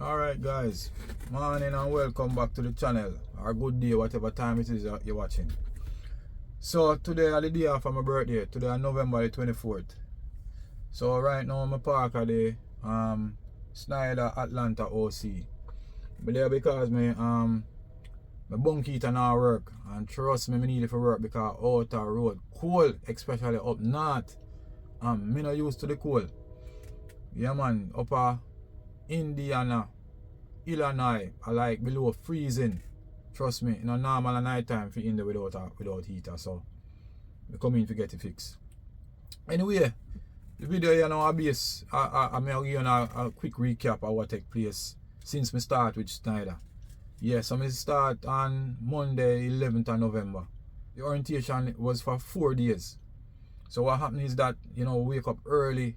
Alright guys, morning and welcome back to the channel, or good day whatever time it is you're watching. So today is the day after my birthday. Today is November the 24th. So right now I'm park at the Schneider Atlanta OC. But there because my bunk heater now work, and trust me, I need it for work because outer road cold, especially up north. Me not used to the cold. Yeah man, upper Indiana, Illinois are like below freezing. Trust me, in a normal night time for in there without heater, so we come in to get it fixed. Anyway, the video here now base I'm gonna give you a quick recap of what take place since we start with Schneider. Yes, so we start on Monday 11th of November. The orientation was for 4 days. So what happened is that, you know, wake up early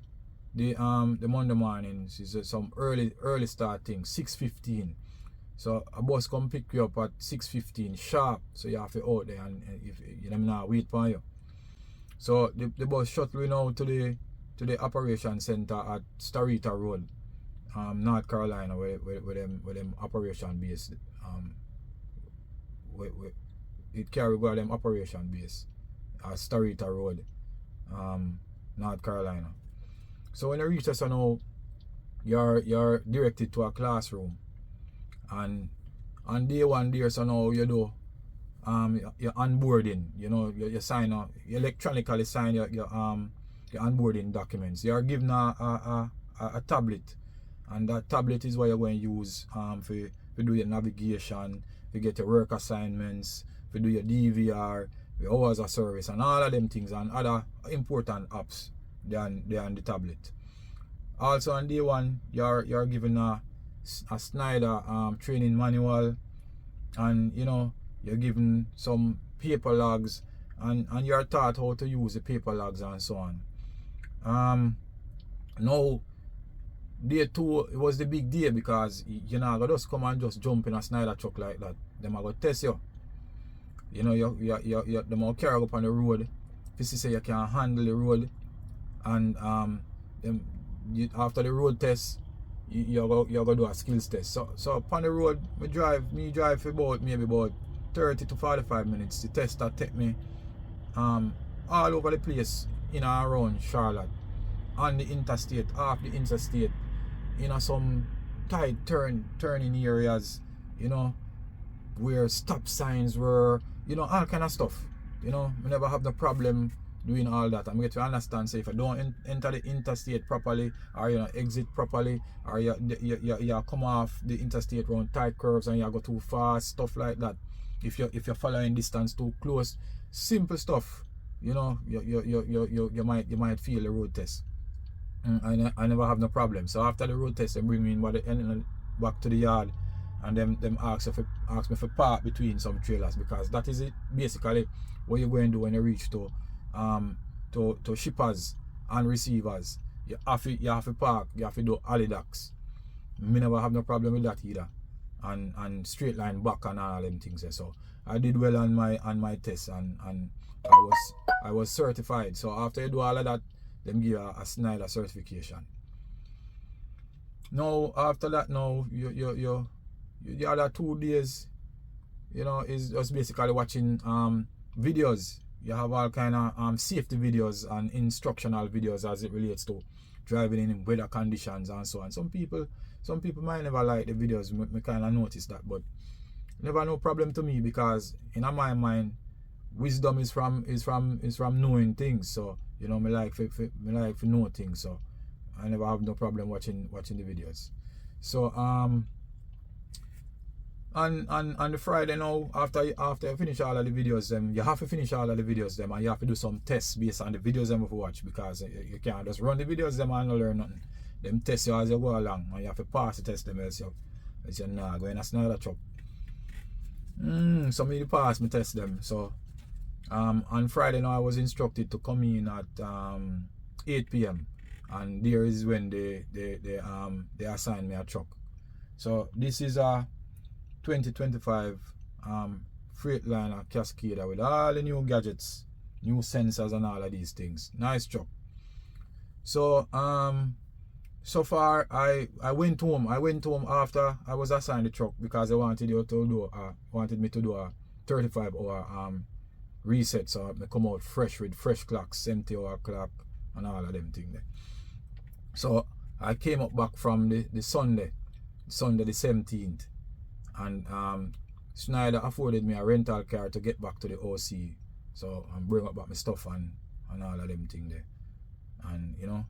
the Monday mornings is some early start thing, 6:15. So a bus come pick you up at 6:15 sharp. So you have to out there, and if you know not wait for you. So the bus shuttle we now to the operation center at Starita Road, North Carolina, where them operation base. It carry go to them operation base at Starita Road, North Carolina. So when you reach us now, you're directed to a classroom, and on day one there, so now you do your onboarding. You know, you sign up, you electronically sign your onboarding documents. You are given a tablet, and that tablet is what you're going to use for do your navigation, to get your work assignments, to do your DVR, your hours of service, and all of them things, and other important apps. They're on the tablet. Also on day one, you're given a Schneider training manual, and you know you're given some paper logs, and you're taught how to use the paper logs and so on. Now day two, it was the big day because you know I just come and just jump in a Schneider truck like that. Them are gonna test you. You know you them will carry up on the road. If you say you can handle the road, and after the road test, you're gonna do a skills test. So upon the road, me drive for maybe about 30 to 45 minutes. The test that take me all over the place in and around Charlotte, on the interstate, off the interstate, you know, some tight turning areas, you know, where stop signs were, you know, all kind of stuff. You know, we never have the problem doing all that. I'm going to understand, say if I don't enter the interstate properly, or you know exit properly, or you come off the interstate around tight curves and you go too fast, stuff like that. If you're following distance too close, simple stuff. You know, you might fail the road test. I never have no problem. So after the road test, they bring me in back to the yard, and them ask me for park between some trailers, because that is it basically what you're going to do when you reach to shippers and receivers. You have to park, you have to do holidays. Me never have no problem with that either, and straight line back and all them things there. So I did well on my test, and I was certified. So after you do all of that, them give a Schneider certification. Now after that, now you the other 2 days, you know, is just basically watching videos. You have all kind of safety videos and instructional videos as it relates to driving in weather conditions and so on. Some people might never like the videos. Me kind of notice that, but never no problem to me, because in my mind, wisdom is from knowing things. So you know, me like for know things. So I never have no problem watching the videos. So on the Friday now, after you finish all of the videos, you have to finish all of the videos and you have to do some tests based on the videos you watch, because you can't just run the videos and not learn nothing. Them test you as you go along, and you have to pass the test them else you're not going to Schneider truck. Some of you pass me test them. So on Friday now I was instructed to come in at 8 p.m. and there is when they assign me a truck. So this is a 2025 Freightliner Cascader with all the new gadgets, new sensors and all of these things. Nice truck. So so far I went home. I went home after I was assigned the truck because they wanted me to do a 35-hour reset, so I come out fresh with fresh clocks, 70-hour clock and all of them things there. So I came up back from the Sunday the 17th, and Schneider afforded me a rental car to get back to the OC, so I'm bring up back my stuff and all of them things there. And you know,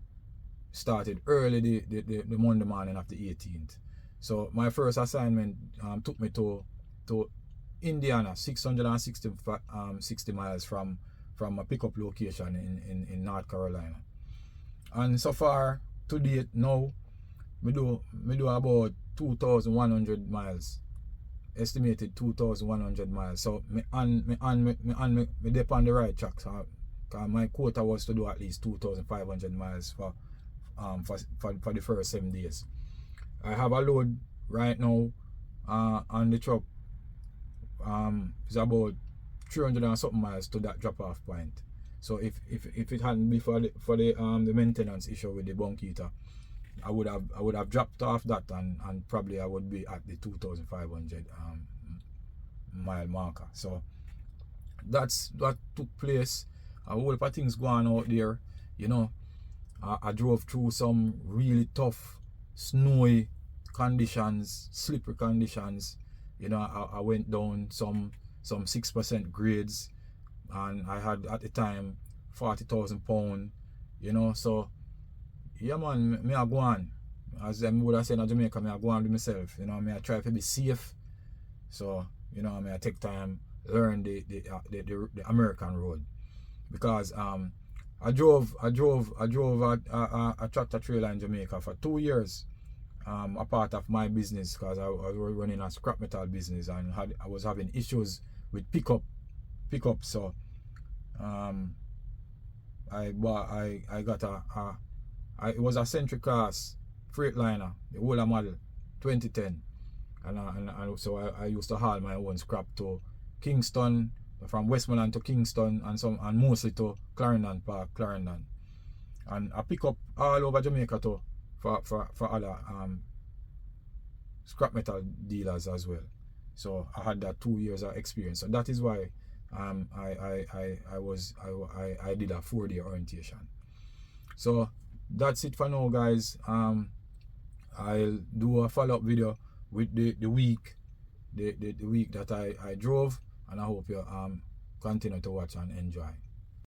started early the Monday morning of the 18th. So my first assignment took me to Indiana, 660 miles from a pickup location in North Carolina. And so far to date now, me do about 2,100 miles, estimated 2,100 miles. So me dip on the right track. So my quota was to do at least 2,500 miles for the first 7 days. I have a load right now on the truck. It's about 300 and something miles to that drop off point. So if it hadn't been for the maintenance issue with the bunk heater, I would have dropped off that and probably I would be at the 2,500 mile marker. So that's what took place. A whole lot of things going out there, you know. I drove through some really tough, snowy conditions, slippery conditions. You know, I went down some 6% grades, and I had at the time 40,000 pounds. You know, so yeah, man, me I go on. As I would have said in Jamaica, me I go on with myself. You know, me I try to be safe. So you know, me I take time learn the American road, because I drove a tractor trailer in Jamaica for 2 years, a part of my business, because I was running a scrap metal business, and I was having issues with pickup. So I got it was a Century Class Freightliner, the older model, 2010, and so I used to haul my own scrap to Kingston, from Westmoreland to Kingston, and mostly to Clarendon Park, Clarendon, and I pick up all over Jamaica too for other scrap metal dealers as well. So I had that 2 years of experience. So that is why I did a 4-day orientation. So that's it for now, guys. I'll do a follow-up video with the week that I drove, and I hope you continue to watch and enjoy.